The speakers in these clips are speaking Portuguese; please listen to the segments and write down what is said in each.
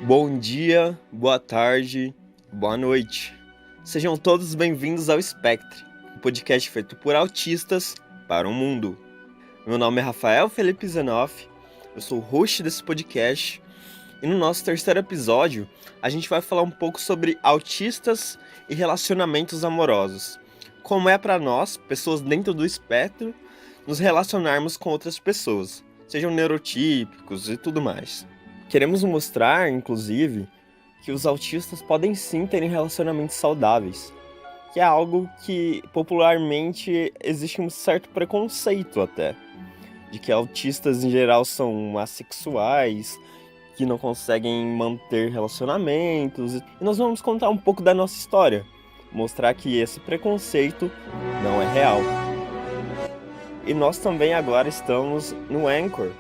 Bom dia, boa tarde, boa noite. Sejam todos bem-vindos ao Spectre, um podcast feito por autistas para o mundo. Meu nome é Rafael Felipe Zenoff, eu sou o host desse podcast e no nosso terceiro episódio a gente vai falar um pouco sobre autistas e relacionamentos amorosos. Como é para nós, pessoas dentro do espectro, nos relacionarmos com outras pessoas, sejam neurotípicos e tudo mais. Queremos mostrar, inclusive, que os autistas podem sim ter relacionamentos saudáveis, que é algo que popularmente existe um certo preconceito até, de que autistas em geral são assexuais, que não conseguem manter relacionamentos. E nós vamos contar um pouco da nossa história, mostrar que esse preconceito não é real. E nós também agora estamos no Anchor,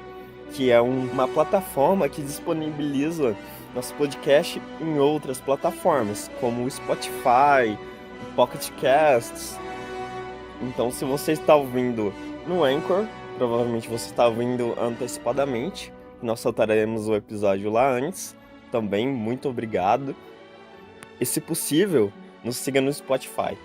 que é uma plataforma que disponibiliza nosso podcast em outras plataformas, como o Spotify, o Pocket Casts. Então, se você está ouvindo no Anchor, provavelmente você está ouvindo antecipadamente. Nós soltaremos o episódio lá antes. Também, muito obrigado. E, se possível, nos siga no Spotify.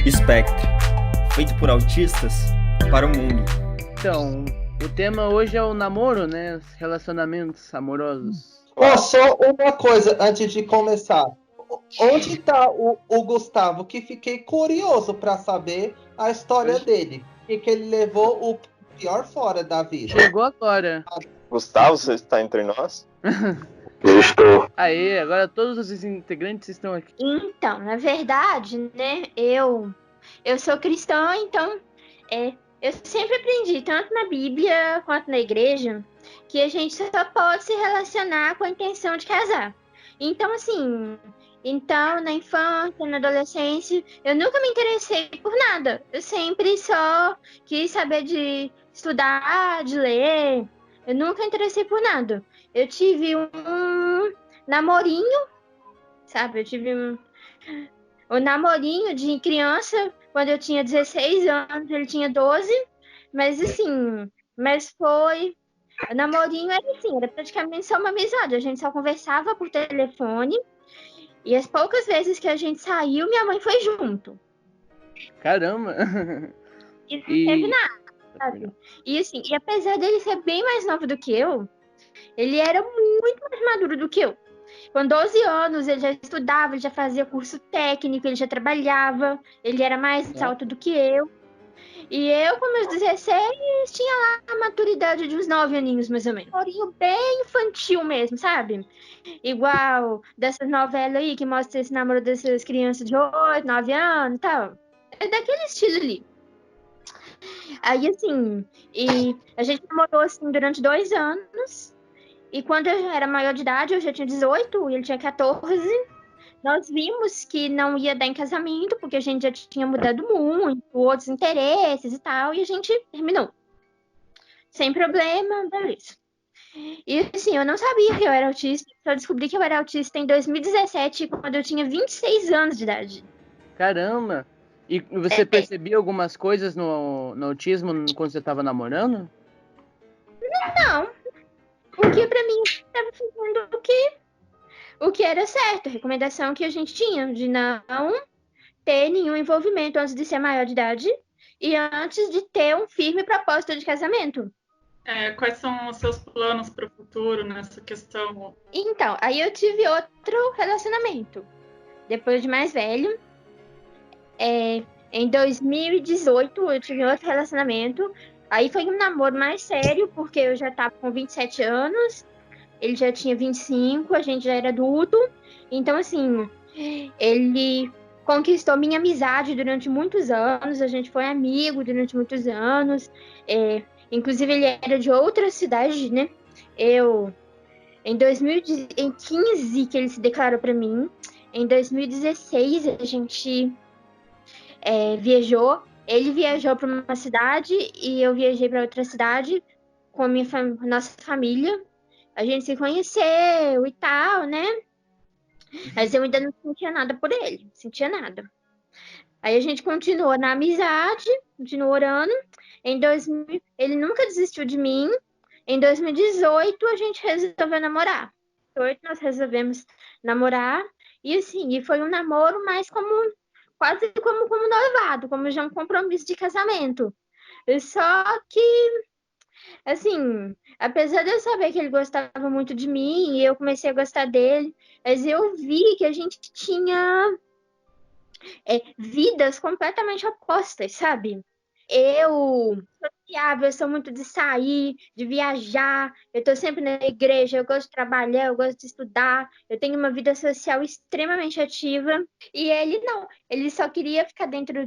Spectre, feito por autistas para o mundo. Então, o tema hoje é o namoro, né? Os relacionamentos amorosos. Só uma coisa antes de começar. Onde tá o Gustavo? Que fiquei curioso para saber a história dele. E que ele levou o pior fora da vida. Chegou agora. Gustavo, você está entre nós? Eu estou. Aê, agora todos os integrantes estão aqui. Então, na verdade, né, eu sou cristã, então eu sempre aprendi, tanto na Bíblia quanto na igreja, que a gente só pode se relacionar com a intenção de casar. Então, assim, na infância, na adolescência, eu nunca me interessei por nada. Eu sempre só quis saber de estudar, de ler. Eu nunca me interessei por nada. Eu tive um namorinho, sabe? Eu tive um namorinho de criança, quando eu tinha 16 anos, ele tinha 12, mas assim, foi... O namorinho era assim, era praticamente só uma amizade, a gente só conversava por telefone, e as poucas vezes que a gente saiu, minha mãe foi junto. Caramba! E não teve nada, sabe? E assim, e apesar dele ser bem mais novo do que eu, ele era muito mais maduro do que eu. Com 12 anos, ele já estudava, ele já fazia curso técnico, ele já trabalhava, ele era mais alto do que eu. E eu, com meus 16, tinha lá a maturidade de uns 9 aninhos, mais ou menos. Um bem infantil mesmo, sabe? Igual dessas novelas aí, que mostra esse namoro dessas crianças de 8, 9 anos e tal. É daquele estilo ali. Aí, assim, e a gente namorou, assim, durante 2 anos. E quando eu era maior de idade, eu já tinha 18 e ele tinha 14, nós vimos que não ia dar em casamento, porque a gente já tinha mudado muito, outros interesses e tal, e a gente terminou. Sem problema, beleza. E assim, eu não sabia que eu era autista, só descobri que eu era autista em 2017, quando eu tinha 26 anos de idade. Caramba! E você percebia algumas coisas no autismo quando você estava namorando? Não. Porque pra mim estava fazendo o que era certo, a recomendação que a gente tinha de não ter nenhum envolvimento antes de ser maior de idade e antes de ter um firme propósito de casamento. Quais são os seus planos para o futuro nessa questão? Então, aí eu tive outro relacionamento. Depois de mais velho, em 2018 eu tive outro relacionamento. Aí foi um namoro mais sério, porque eu já tava com 27 anos, ele já tinha 25, a gente já era adulto. Então, assim, ele conquistou minha amizade durante muitos anos, a gente foi amigo durante muitos anos. Inclusive, ele era de outra cidade, né? Em 2015 que ele se declarou para mim. Em 2016, a gente viajou. Ele viajou para uma cidade e eu viajei para outra cidade com a nossa família. A gente se conheceu e tal, né? Mas eu ainda não sentia nada por ele, não sentia nada. Aí a gente continuou na amizade, continuou orando. Ele nunca desistiu de mim. Em 2018, a gente resolveu namorar. Em 2018, nós resolvemos namorar. E assim, e foi um namoro mais quase como noivado, como já um compromisso de casamento. Só que, assim, apesar de eu saber que ele gostava muito de mim, e eu comecei a gostar dele, mas eu vi que a gente tinha vidas completamente opostas, sabe? Eu sociável, eu sou muito de sair, de viajar, eu tô sempre na igreja, eu gosto de trabalhar, eu gosto de estudar, eu tenho uma vida social extremamente ativa, e ele não, ele só queria ficar dentro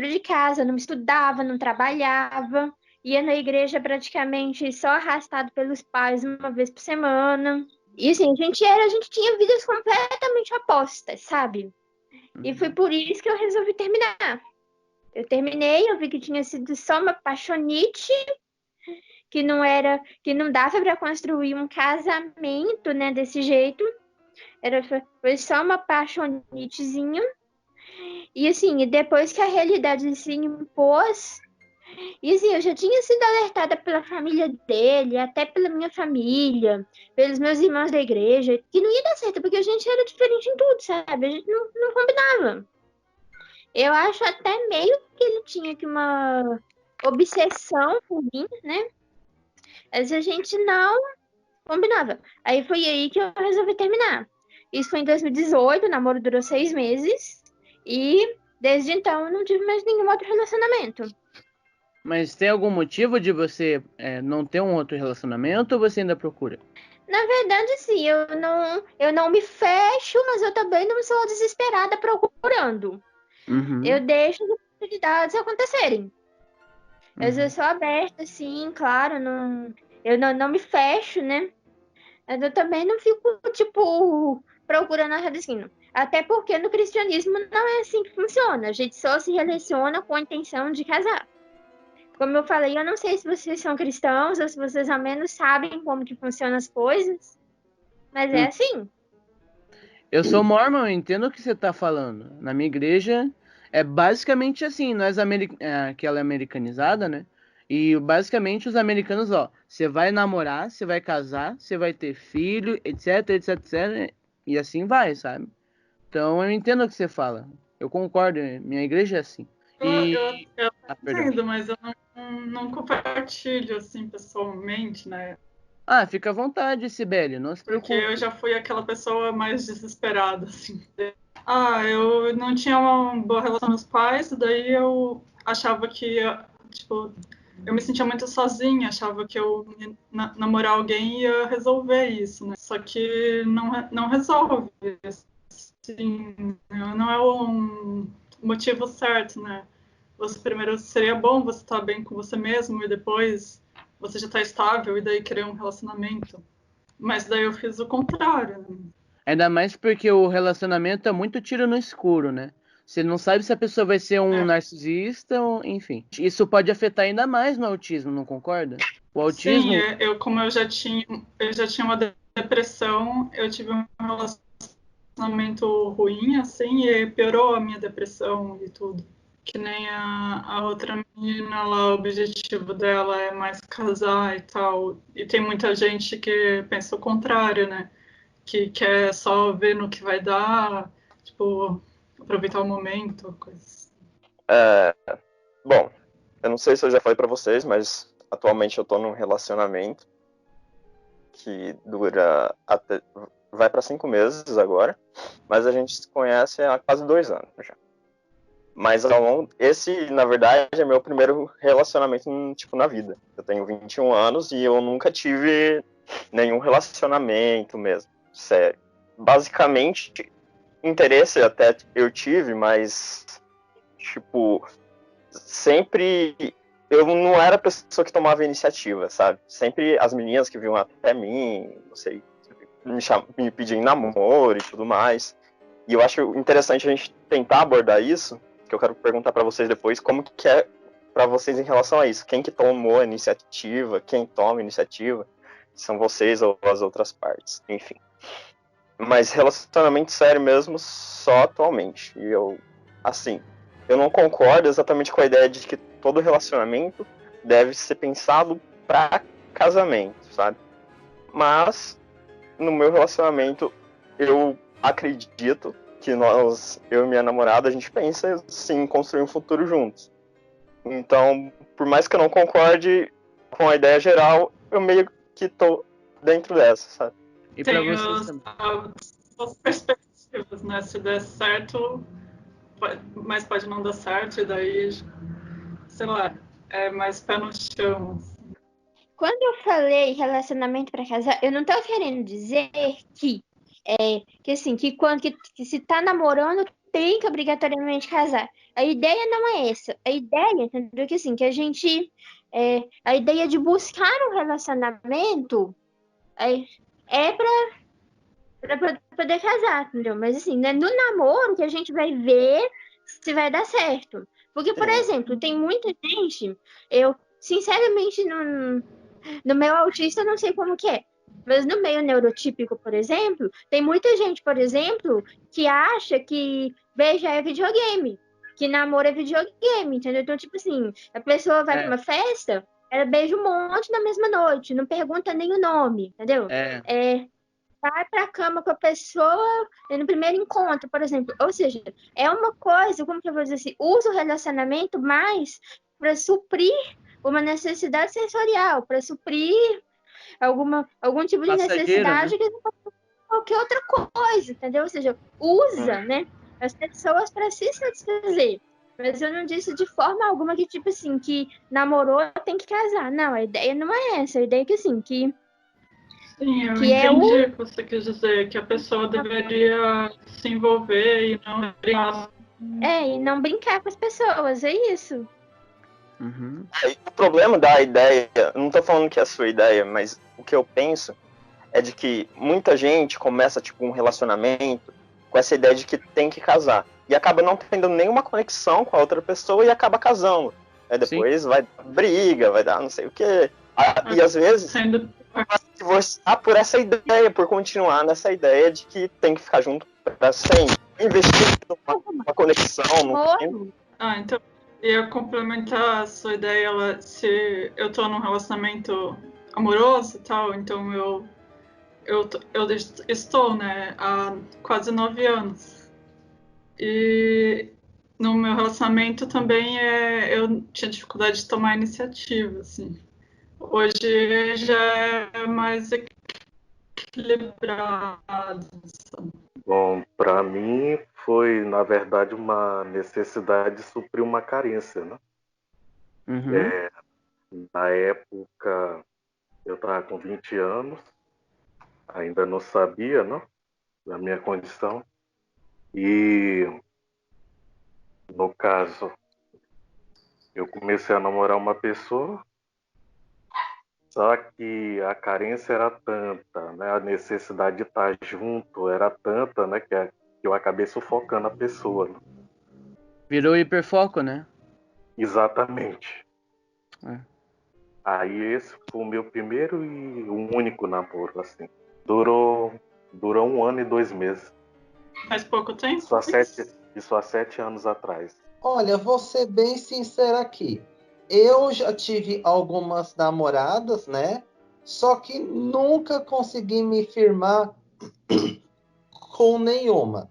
de casa, não estudava, não trabalhava, ia na igreja praticamente só arrastado pelos pais uma vez por semana. E assim, a gente tinha vidas completamente opostas, sabe? E foi por isso que eu resolvi terminar. Eu terminei, eu vi que tinha sido só uma paixonite, que não dava para construir um casamento, né, desse jeito. Foi só uma paixonitezinha. E assim, depois que a realidade se impôs, e assim, eu já tinha sido alertada pela família dele, até pela minha família, pelos meus irmãos da igreja, que não ia dar certo, porque a gente era diferente em tudo, sabe? A gente não combinava. Eu acho até meio que ele tinha aqui uma obsessão por mim, né? Mas a gente não combinava. Aí foi aí que eu resolvi terminar. Isso foi em 2018, o namoro durou 6 meses. E desde então eu não tive mais nenhum outro relacionamento. Mas tem algum motivo de você não ter um outro relacionamento ou você ainda procura? Na verdade, sim, eu não me fecho, mas eu também não sou desesperada procurando. Eu deixo as oportunidades acontecerem. Eu sou aberta, sim, claro, eu não me fecho, né? Mas eu também não fico, tipo, procurando a assim. Até porque no cristianismo não é assim que funciona. A gente só se relaciona com a intenção de casar. Como eu falei, eu não sei se vocês são cristãos ou se vocês ao menos sabem como que funcionam as coisas, mas é assim. Eu sou mórmon, eu entendo o que você está falando. Na minha igreja é basicamente assim, que ela é americanizada, né? E basicamente os americanos, ó, você vai namorar, você vai casar, você vai ter filho, etc, etc, etc. E assim vai, sabe? Então eu entendo o que você fala. Eu concordo, minha igreja é assim. Eu Perdão. entendo, mas eu não compartilho assim pessoalmente, né? Fica à vontade, Sibeli, não se Porque eu preocupe. já fui aquela pessoa mais desesperada, assim. Eu não tinha uma boa relação com os pais, daí eu achava que, tipo, eu me sentia muito sozinha, achava que eu namorar alguém ia resolver isso, né? Só que não resolve, assim, não é um motivo certo, né? Você primeiro seria bom você estar bem com você mesmo e depois você já está estável e daí querer um relacionamento. Mas daí eu fiz o contrário, né? Ainda mais porque o relacionamento é muito tiro no escuro, né? Você não sabe se a pessoa vai ser um narcisista, ou, enfim. Isso pode afetar ainda mais no autismo, não concorda? O Sim, autismo. como eu já tinha uma depressão, eu tive um relacionamento ruim, assim, e piorou a minha depressão e tudo. Que nem a outra menina lá, o objetivo dela é mais casar e tal. E tem muita gente que pensa o contrário, né? Que quer só ver no que vai dar, tipo, aproveitar o momento, coisas. Bom, eu não sei se eu já falei pra vocês, mas atualmente eu tô num relacionamento que vai pra 5 meses agora, mas a gente se conhece há quase 2 anos já. Mas esse, na verdade, é meu primeiro relacionamento, tipo, na vida. Eu tenho 21 anos e eu nunca tive nenhum relacionamento mesmo, sério. Basicamente, interesse até eu tive, mas, tipo, sempre eu não era a pessoa que tomava iniciativa, sabe? Sempre as meninas que vinham até mim, não sei, me pediam namoro e tudo mais. E eu acho interessante a gente tentar abordar isso, que eu quero perguntar para vocês depois, como que é para vocês em relação a isso? Quem que tomou a iniciativa? Quem toma a iniciativa? São vocês ou as outras partes? Enfim. Mas relacionamento sério mesmo, só atualmente. E eu não concordo exatamente com a ideia de que todo relacionamento deve ser pensado para casamento, sabe? Mas, no meu relacionamento, eu acredito que eu e minha namorada, a gente pensa sim em construir um futuro juntos. Então, por mais que eu não concorde com a ideia geral, eu meio que tô dentro dessa, sabe? E pra Tem vocês também. as perspectivas, né? Se der certo, mas pode não dar certo, e daí, sei lá, é mais pé no chão. Quando eu falei relacionamento para casar, eu não tô querendo dizer que assim, que se tá namorando tem que obrigatoriamente casar. A ideia não é essa. A ideia, entendeu? Que assim, que a ideia de buscar um relacionamento é para poder casar, entendeu? Mas assim, né, no namoro que a gente vai ver se vai dar certo. Porque, por Sim. exemplo, tem muita gente, eu sinceramente no meu autista eu não sei como que é. Mas no meio neurotípico, por exemplo, tem muita gente, por exemplo, que acha que beijar é videogame, que namoro é videogame, entendeu? Então, tipo assim, a pessoa vai pra uma festa, ela beija um monte na mesma noite, não pergunta nem o nome, entendeu? Vai pra cama com a pessoa no primeiro encontro, por exemplo. Ou seja, é uma coisa, como que eu vou dizer assim, usa o relacionamento mais para suprir uma necessidade sensorial, para suprir algum tipo de Passageiro, né? necessidade que não pode ser qualquer outra coisa, entendeu? Ou seja, usa, né, as pessoas para se satisfazer. Mas eu não disse de forma alguma que, tipo assim, que namorou tem que casar. Não, a ideia não é essa. A ideia é que, assim, Sim, eu que é o entendi o que você quis dizer, que a pessoa deveria se envolver e não brincar. e não brincar com as pessoas, é isso. Uhum. O problema da ideia, eu não tô falando que é a sua ideia, mas o que eu penso é de que muita gente começa tipo um relacionamento com essa ideia de que tem que casar e acaba não tendo nenhuma conexão com a outra pessoa e acaba casando. Aí Sim. depois vai dar briga, vai dar não sei o quê. E às vezes Sendo vai se divorciar por essa ideia, por continuar nessa ideia de que tem que ficar junto para sempre, investir numa conexão, num tempo. então, ia complementar a sua ideia, se eu tô num relacionamento amoroso e tal, então eu estou, né, há quase 9 anos. E no meu relacionamento também eu tinha dificuldade de tomar iniciativa, assim. Hoje já é mais equilibrado, sabe? Bom, para mim foi, na verdade, uma necessidade de suprir uma carência, né? Uhum. Na época, eu estava com 20 anos, ainda não sabia, né, da minha condição. E, no caso, eu comecei a namorar uma pessoa, só que a carência era tanta, né, a necessidade de estar junto era tanta, né, que eu acabei sufocando a pessoa, né? Virou hiperfoco, né? Exatamente. É. Aí esse foi o meu primeiro e o único namoro, assim. Durou 1 ano e 2 meses. Faz pouco tempo? Isso há 7 anos atrás. Olha, vou ser bem sincero aqui. Eu já tive algumas namoradas, né? Só que nunca consegui me firmar com nenhuma,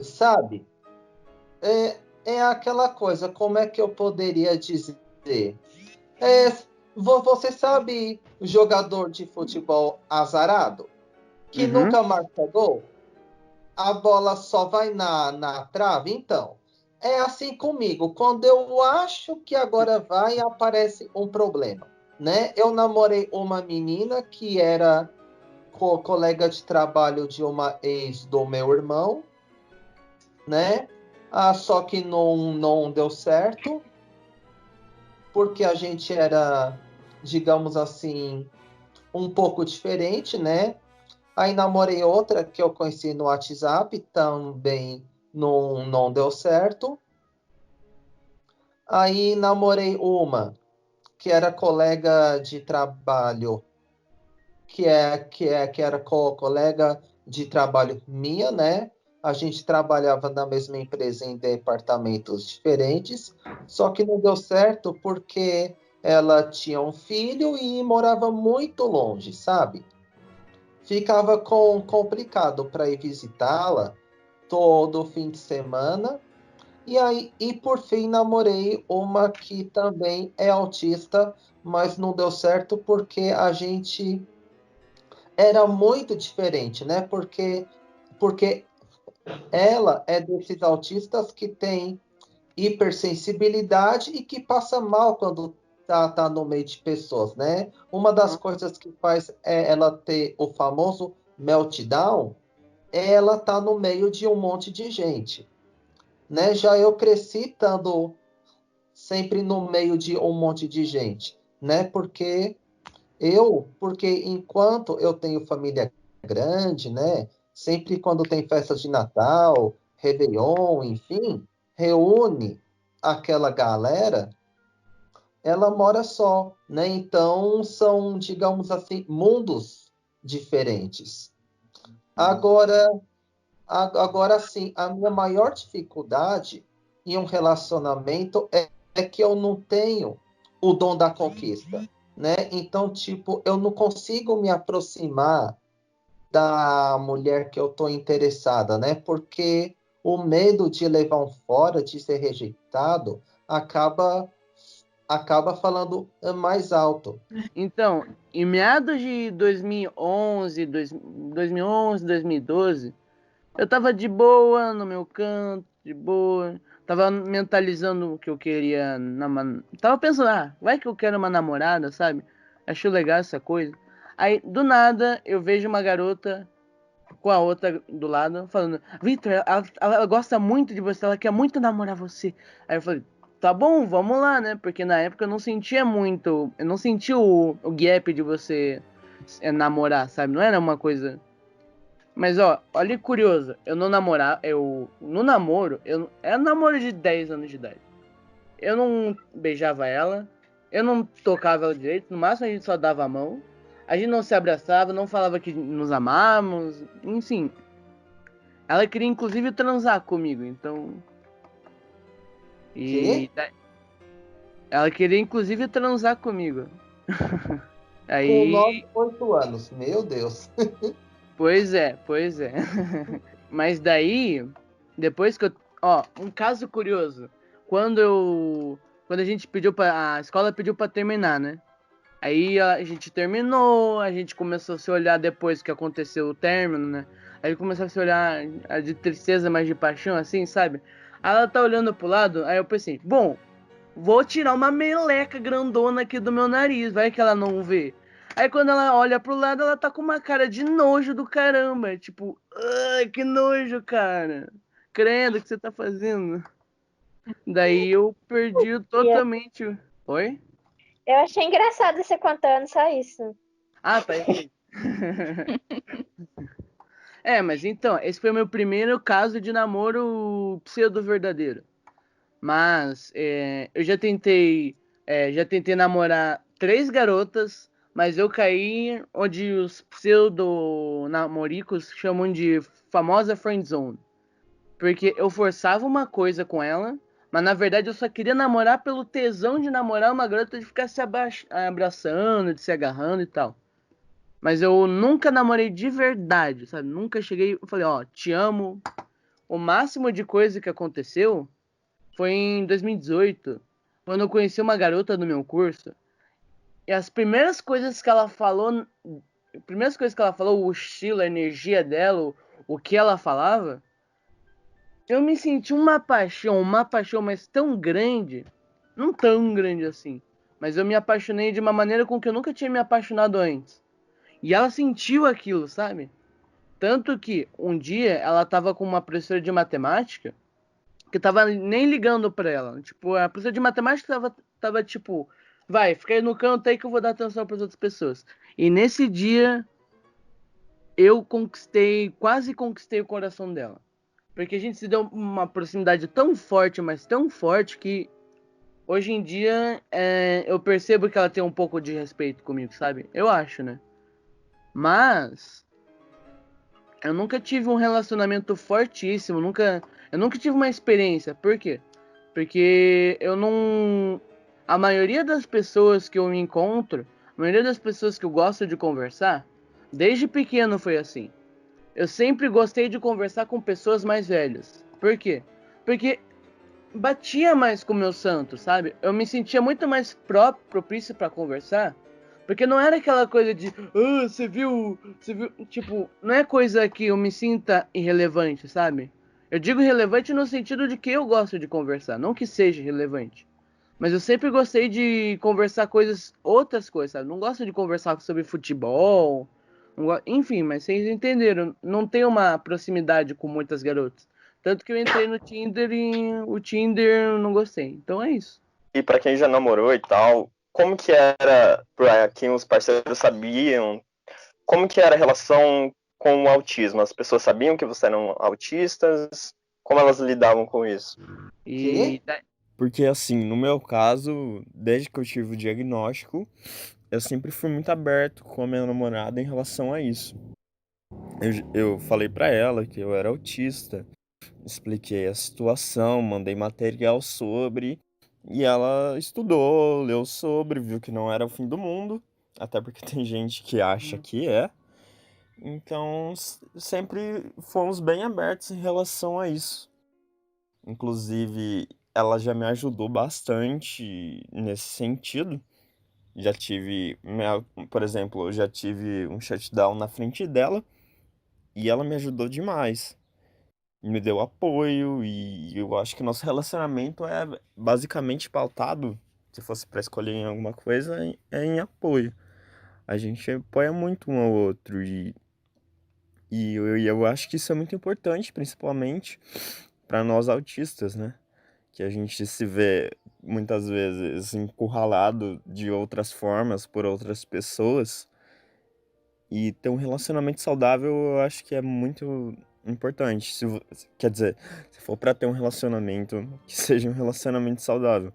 sabe? É aquela coisa, como é que eu poderia dizer? É, você sabe jogador de futebol azarado? Que Uhum. nunca marca gol? A bola só vai na trave? Então, é assim comigo. Quando eu acho que agora vai, aparece um problema, né? Eu namorei uma menina que era colega de trabalho de uma ex do meu irmão, né? Só que não deu certo, porque a gente era, digamos assim, um pouco diferente, né? Aí namorei outra que eu conheci no WhatsApp, também não deu certo. Aí namorei uma que era colega de trabalho, que era colega de trabalho minha, né? A gente trabalhava na mesma empresa em departamentos diferentes, só que não deu certo porque ela tinha um filho e morava muito longe, sabe? Ficava complicado para ir visitá-la todo fim de semana. E por fim namorei uma que também é autista, mas não deu certo porque a gente era muito diferente, né? Porque ela é desses autistas que tem hipersensibilidade e que passa mal quando tá no meio de pessoas, né? Uma das coisas que faz ela ter o famoso meltdown é ela tá no meio de um monte de gente, né? Já eu cresci estando sempre no meio de um monte de gente, né? Porque enquanto eu tenho família grande, né? Sempre quando tem festas de Natal, Réveillon, enfim, reúne aquela galera, ela mora só, né? Então são, digamos assim, mundos diferentes. Agora, agora sim, a minha maior dificuldade em um relacionamento é que eu não tenho o dom da conquista, né? Então, tipo, eu não consigo me aproximar da mulher que eu tô interessada, né? Porque o medo de levar um fora, de ser rejeitado, acaba falando mais alto. Então, em meados de 2011, 2012, eu tava de boa no meu canto, de boa. Tava mentalizando o que eu queria. Tava pensando, vai que eu quero uma namorada, sabe? Acho legal essa coisa. Aí, do nada, eu vejo uma garota com a outra do lado, falando: Victor, ela gosta muito de você, ela quer muito namorar você. Aí eu falei: tá bom, vamos lá, né? Porque na época eu não sentia muito. Eu não sentia o gap de você namorar, sabe? Não era uma coisa. Mas ó, olha que curioso, eu não namorar, eu no namoro, eu era um namoro de 10 anos de idade. Eu não beijava ela, eu não tocava ela direito, no máximo a gente só dava a mão. A gente não se abraçava, não falava que nos amávamos, enfim. Ela queria inclusive transar comigo, então. Que? E ela queria inclusive transar comigo. Com 9, Aí, 8 anos, meu Deus. pois é, pois é. Mas daí, depois que eu. Ó, um caso curioso. Quando eu. Quando a gente pediu pra. A escola pediu pra terminar, né? Aí a gente terminou, a gente começou a se olhar depois que aconteceu o término, né? Aí começou a se olhar de tristeza, mas de paixão, assim, sabe? Aí ela tá olhando pro lado, aí eu pensei, bom, vou tirar uma meleca grandona aqui do meu nariz, vai que ela não vê. Aí quando ela olha pro lado, ela tá com uma cara de nojo do caramba. Tipo, ai, que nojo, cara. Credo, o que você tá fazendo? Daí eu perdi E totalmente. Oi? eu achei engraçado você contando só isso. Ah, tá. Aí. É, mas então, esse foi o meu primeiro caso de namoro pseudo verdadeiro. Mas já tentei namorar 3 garotas, mas eu caí onde os pseudo namoricos chamam de famosa friend zone. Porque eu forçava uma coisa com ela, mas na verdade eu só queria namorar pelo tesão de namorar uma garota, de ficar se abraçando, de se agarrando e tal. Mas eu nunca namorei de verdade, sabe? Nunca cheguei e falei, ó, te amo. O máximo de coisa que aconteceu foi em 2018, quando eu conheci uma garota do meu curso. E as primeiras coisas que ela falou, o estilo, a energia dela, o que ela falava, eu me senti uma paixão, mas tão grande, não tão grande assim, mas eu me apaixonei de uma maneira com que eu nunca tinha me apaixonado antes. E ela sentiu aquilo, sabe? Tanto que um dia ela tava com uma professora de matemática que tava nem ligando pra ela. Tipo, a professora de matemática tava tipo, vai, fica aí no canto aí que eu vou dar atenção pras outras pessoas. E nesse dia eu quase conquistei o coração dela. Porque a gente se deu uma proximidade tão forte, mas tão forte que hoje em dia eu percebo que ela tem um pouco de respeito comigo, sabe? Eu acho, né? Mas eu nunca tive um relacionamento fortíssimo, eu nunca tive uma experiência. Por quê? Porque eu não... A maioria das pessoas que eu me encontro, a maioria das pessoas que eu gosto de conversar, desde pequeno foi assim. Eu sempre gostei de conversar com pessoas mais velhas. Por quê? Porque batia mais com o meu santo, sabe? Eu me sentia muito mais propício para conversar, porque não era aquela coisa de, você viu, tipo, não é coisa que eu me sinta irrelevante, sabe? Eu digo relevante no sentido de que eu gosto de conversar, não que seja relevante. Mas eu sempre gostei de conversar outras coisas, sabe? Não gosto de conversar sobre futebol, enfim, mas vocês entenderam, não tenho uma proximidade com muitas garotas. Tanto que eu entrei no Tinder e o Tinder eu não gostei. Então é isso. E pra quem já namorou e tal, como que era pra quem os parceiros sabiam? Como que era a relação com o autismo? As pessoas sabiam que vocês eram autistas? Como elas lidavam com isso? E Porque assim, no meu caso, desde que eu tive o diagnóstico, eu sempre fui muito aberto com a minha namorada em relação a isso. Eu falei pra ela que eu era autista, expliquei a situação, mandei material sobre, e ela estudou, leu sobre, viu que não era o fim do mundo, até porque tem gente que acha que é. Então, sempre fomos bem abertos em relação a isso. Inclusive, ela já me ajudou bastante nesse sentido. Já tive, por exemplo, eu já tive um shutdown na frente dela e ela me ajudou demais. Me deu apoio e eu acho que nosso relacionamento é basicamente pautado, se fosse para escolher em alguma coisa, é em apoio. A gente apoia muito um ao outro e eu acho que isso é muito importante, principalmente para nós autistas, né? Que a gente se vê muitas vezes encurralado de outras formas por outras pessoas. E ter um relacionamento saudável eu acho que é muito importante. Quer dizer, se for para ter um relacionamento, que seja um relacionamento saudável.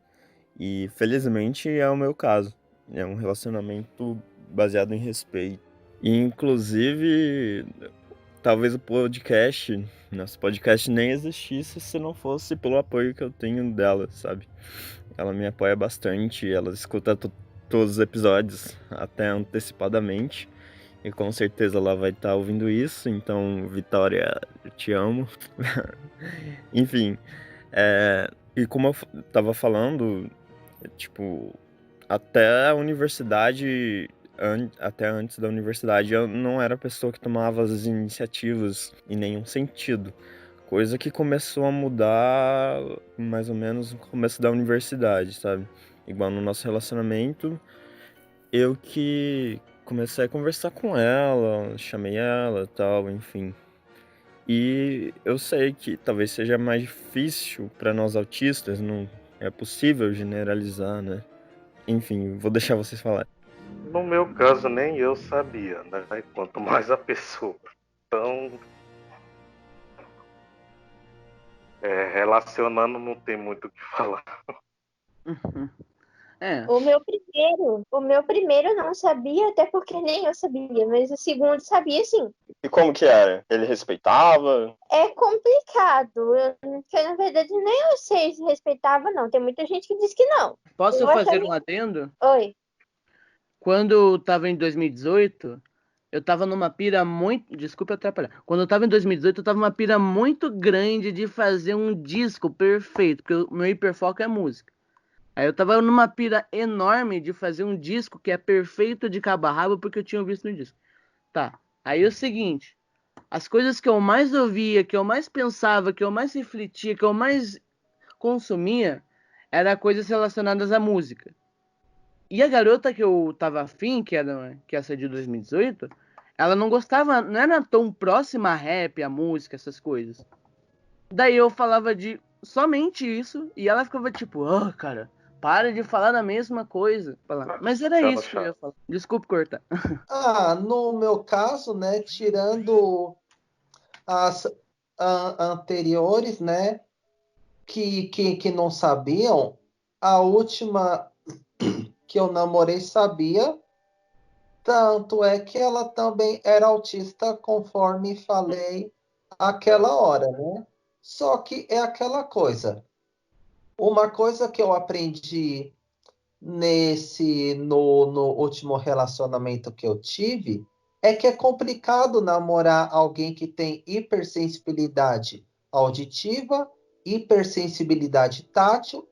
E felizmente é o meu caso. É um relacionamento baseado em respeito. E inclusive, talvez nosso podcast nem existisse se não fosse pelo apoio que eu tenho dela, sabe? Ela me apoia bastante, ela escuta todos os episódios, até antecipadamente. E com certeza ela vai estar ouvindo isso, então, Vitória, eu te amo. Enfim, e como eu tava falando, tipo, até a universidade, até antes da universidade, eu não era a pessoa que tomava as iniciativas em nenhum sentido. Coisa que começou a mudar mais ou menos no começo da universidade, sabe? Igual no nosso relacionamento, eu que comecei a conversar com ela, chamei ela e tal, enfim. E eu sei que talvez seja mais difícil para nós autistas, não é possível generalizar, né? Enfim, vou deixar vocês falarem. No meu caso, nem eu sabia, né? Quanto mais a pessoa. Então, relacionando não tem muito o que falar. É. O meu primeiro eu não sabia, até porque nem eu sabia, mas o segundo sabia sim. E como que era? Ele respeitava? É complicado, porque na verdade nem eu sei se respeitava, não. Tem muita gente que diz que não. Posso Eu fazer achava- um adendo? Oi. Quando eu tava em 2018, eu tava numa pira muito. Desculpa atrapalhar. Quando eu tava em 2018, eu tava numa pira muito grande de fazer um disco perfeito, porque o meu hiperfoco é música. Aí eu tava numa pira enorme de fazer um disco que é perfeito de cabo a rabo, porque eu tinha visto no disco. Tá. Aí é o seguinte: as coisas que eu mais ouvia, que eu mais pensava, que eu mais refletia, que eu mais consumia, eram coisas relacionadas à música. E a garota que eu tava afim, que essa de 2018, ela não gostava, não era tão próxima a rap, a música, essas coisas. Daí eu falava de somente isso, e ela ficava tipo, cara, para de falar da mesma coisa. Mas era Chama, isso que eu ia falar. Desculpa cortar. No meu caso, né, tirando as anteriores, né, que não sabiam, a última que eu namorei sabia, Tanto é que ela também era autista, conforme falei aquela hora, né? Só que é aquela coisa. Uma coisa que eu aprendi no último relacionamento que eu tive é que é complicado namorar alguém que tem hipersensibilidade auditiva, hipersensibilidade tátil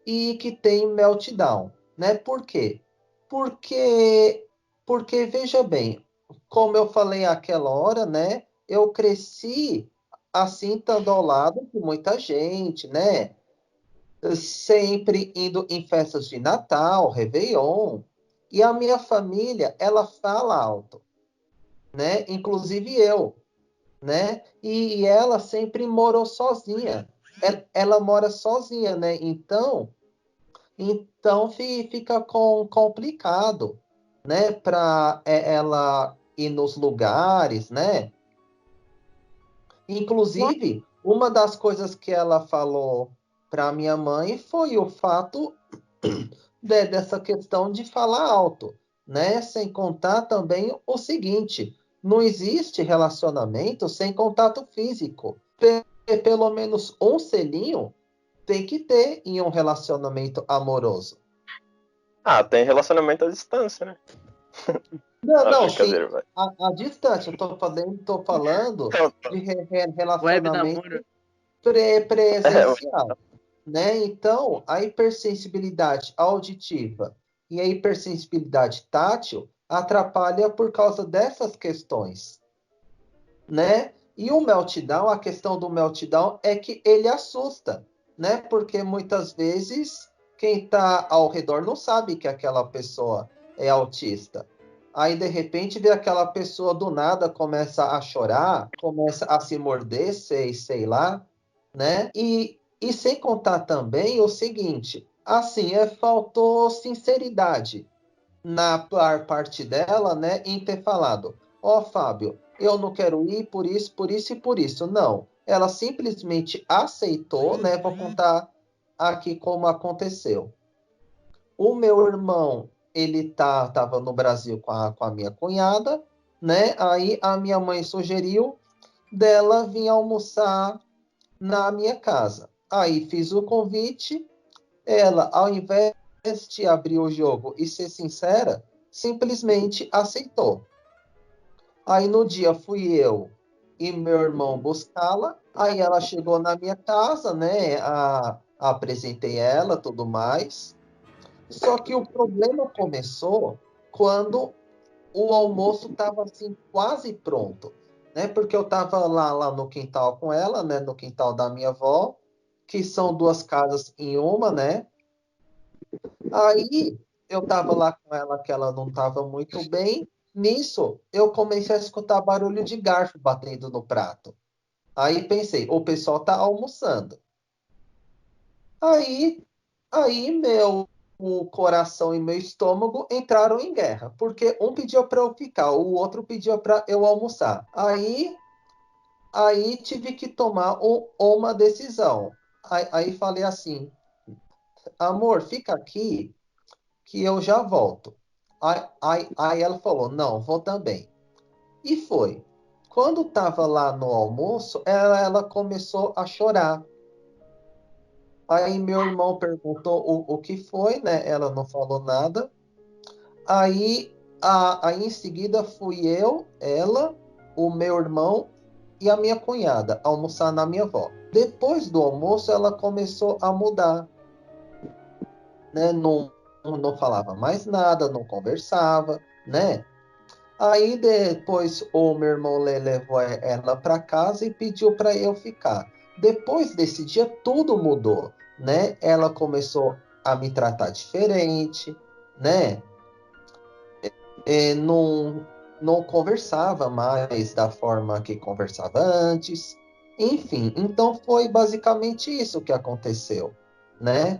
e que tem meltdown, né? Por quê? Porque, porque veja bem, como eu falei àquela hora, né? Eu cresci assim, estando ao lado de muita gente, né? Sempre indo em festas de Natal, Réveillon. E a minha família, ela fala alto, né? Inclusive eu, né? E ela sempre morou sozinha. Ela mora sozinha, né? Então fica complicado, né? Para ela ir nos lugares, né? Inclusive, uma das coisas que ela falou para minha mãe foi o fato dessa questão de falar alto, né? Sem contar também o seguinte: não existe relacionamento sem contato físico. Pelo menos um selinho tem que ter em um relacionamento amoroso. Ah, tem relacionamento à distância, né? Não, Ah, não, sim, brincadeira, vai. a distância, eu tô falando Então, de Web relacionamento namoro. presencial. Né? Então, a hipersensibilidade auditiva e a hipersensibilidade tátil atrapalha por causa dessas questões, né? E o meltdown, a questão do meltdown é que ele assusta, né? Porque muitas vezes quem está ao redor não sabe que aquela pessoa é autista. Aí, de repente, vê aquela pessoa do nada começa a chorar, começa a se morder, sei lá, né? E sem contar também o seguinte, assim, faltou sinceridade na parte dela, né, em ter falado, ó, Fábio, eu não quero ir por isso e por isso. Não, ela simplesmente aceitou, né, vou contar aqui como aconteceu. O meu irmão, ele tava no Brasil com a minha cunhada, né, aí a minha mãe sugeriu dela vir almoçar na minha casa. Aí fiz o convite, ela, ao invés de abrir o jogo e ser sincera, simplesmente aceitou. Aí no dia fui eu e meu irmão buscá-la. Aí ela chegou na minha casa, né? Apresentei ela, tudo mais. Só que o problema começou quando o almoço estava assim quase pronto, né? Porque eu estava lá no quintal com ela, né? No quintal da minha avó, que são duas casas em uma, né? Aí eu estava lá com ela que ela não estava muito bem. Nisso, eu comecei a escutar barulho de garfo batendo no prato. Aí pensei, o pessoal tá almoçando. Aí, aí meu o coração e meu estômago entraram em guerra, porque um pediu para eu ficar, o outro pediu para eu almoçar. Aí tive que tomar uma decisão. Aí falei assim, amor, fica aqui que eu já volto. Aí ela falou, não, vou também. E foi. Quando estava lá no almoço, ela começou a chorar. Aí meu irmão perguntou o que foi, né? Ela não falou nada. Aí em seguida fui eu, ela, o meu irmão e a minha cunhada almoçar na minha avó. Depois do almoço, ela começou a mudar, né? Não falava mais nada, não conversava, né? Aí depois o meu irmão levou ela para casa e pediu para eu ficar. Depois desse dia tudo mudou, né? Ela começou a me tratar diferente, né? Não conversava mais da forma que conversava antes. Enfim, então foi basicamente isso que aconteceu, né?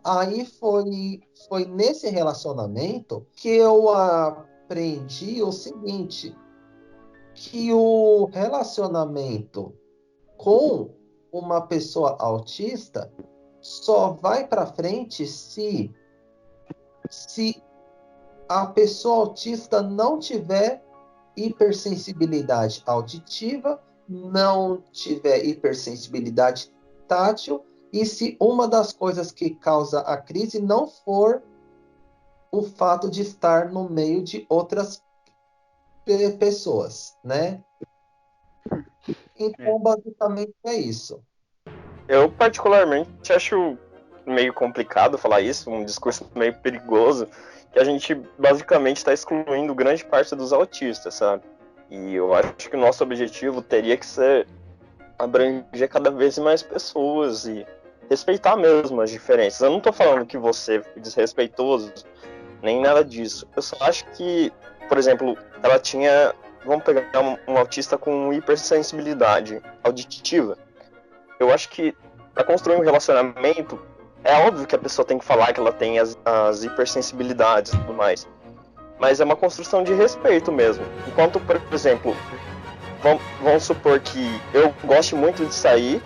Aí foi nesse relacionamento que eu aprendi o seguinte, que o relacionamento com uma pessoa autista só vai para frente se a pessoa autista não tiver hipersensibilidade auditiva, não tiver hipersensibilidade tátil, e se uma das coisas que causa a crise não for o fato de estar no meio de outras pessoas, né? Então, basicamente é isso. Eu particularmente acho meio complicado falar isso, um discurso meio perigoso, que a gente basicamente está excluindo grande parte dos autistas, sabe? E eu acho que o nosso objetivo teria que ser abranger cada vez mais pessoas e respeitar mesmo as diferenças. Eu não tô falando que você é desrespeitoso, nem nada disso. Eu só acho que, por exemplo, ela tinha... Vamos pegar um autista com hipersensibilidade auditiva. Eu acho que para construir um relacionamento, é óbvio que a pessoa tem que falar que ela tem as hipersensibilidades e tudo mais. Mas é uma construção de respeito mesmo. Enquanto, por exemplo, vamos supor que eu goste muito de sair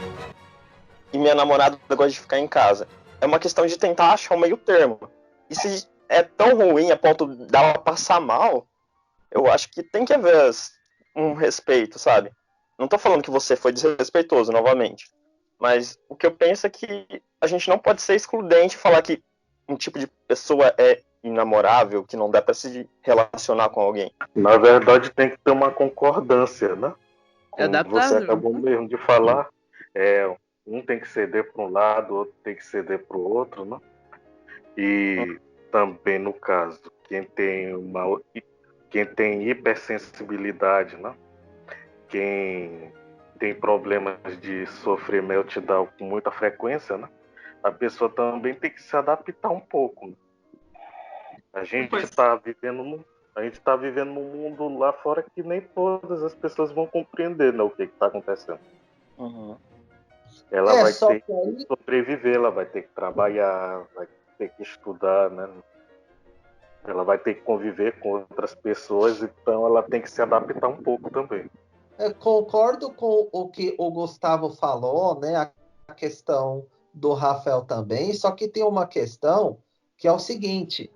e minha namorada gosta de ficar em casa. É uma questão de tentar achar um meio termo. E se é tão ruim a ponto dela passar mal, eu acho que tem que haver um respeito, sabe? Não tô falando que você foi desrespeitoso novamente. Mas o que eu penso é que a gente não pode ser excludente e falar que um tipo de pessoa é inamorável, que não dá para se relacionar com alguém. Na verdade, tem que ter uma concordância, né? É Como você adaptável. acabou mesmo de falar, um tem que ceder para um lado, outro tem que ceder para o outro, né? E também, no caso, quem tem hipersensibilidade, né? Quem tem problemas de sofrer meltdown com muita frequência, né? A pessoa também tem que se adaptar um pouco, né? A gente está vivendo num mundo lá fora que nem todas as pessoas vão compreender, né, o que está acontecendo. Uhum. Ela vai só ter que aí, que sobreviver, ela vai ter que trabalhar, vai ter que estudar, né? Ela vai ter que conviver com outras pessoas, então ela tem que se adaptar um pouco também. concordo com o que o Gustavo falou, né? A questão do Rafael também, só que tem uma questão que é o seguinte.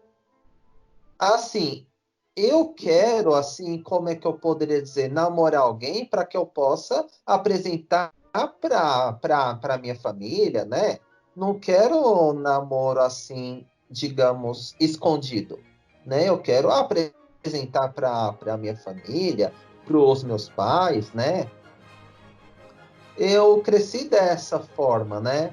Assim, eu quero, assim, como é que eu poderia dizer, namorar alguém para que eu possa apresentar para minha família, né? Não quero um namoro assim, digamos, escondido, né? Eu quero apresentar para minha família, para os meus pais, né? Eu cresci dessa forma, né?